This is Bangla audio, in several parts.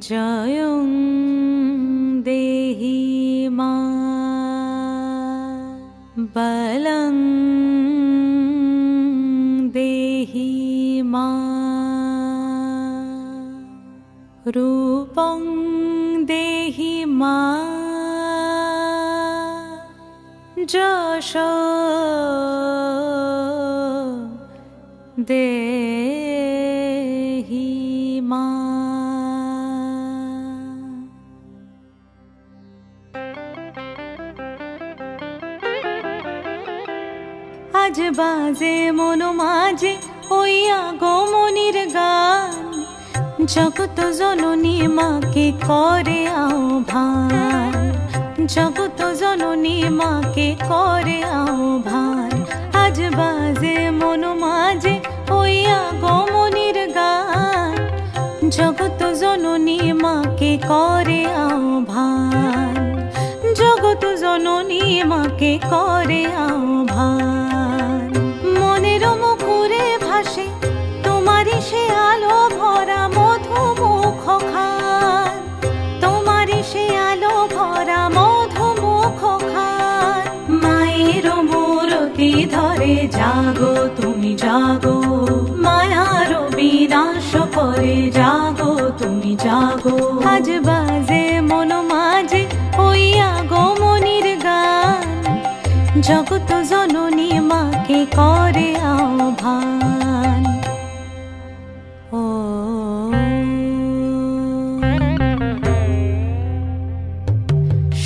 জয়ং দেহি মা বলং দেহি মা রূপং দেহি মা যশ দেহি মা। আজ বাজে মন মাঝে ওই আগমনীর গান, জগত জননী মাকে করে আহ্বান, জগত জননী মাকে করে আহ্বান। আজ বাজে মন মাঝে ওই আগমনীর গান, জগত জননী মাকে করে আহ্বান, জগত জননী মাকে করে আহ্বান। মনের মুখরে ভাসে তোমারই সে আলো ভরা মধুমুখ খান, তোমারই সে আলো ভরা মধুমুখ খান। মায়ের মূরতি ধরে জাগো তুমি জাগো, মায়ার বিনাশ করে জাগো তুমি জাগো। আজ বাজে মন মাঝে ওই আগমনীর গান, জগত জননী মাকে করে আহ্বান। ও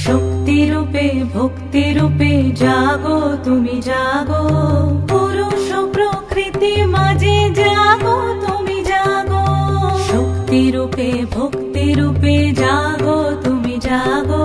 শক্তি রূপে ভক্তি রূপে জাগো তুমি জাগো, পুরুষ প্রকৃতি মাঝে জাগো তুমি জাগো। শক্তি রূপে ভক্তি রূপে জাগো তুমি জাগো,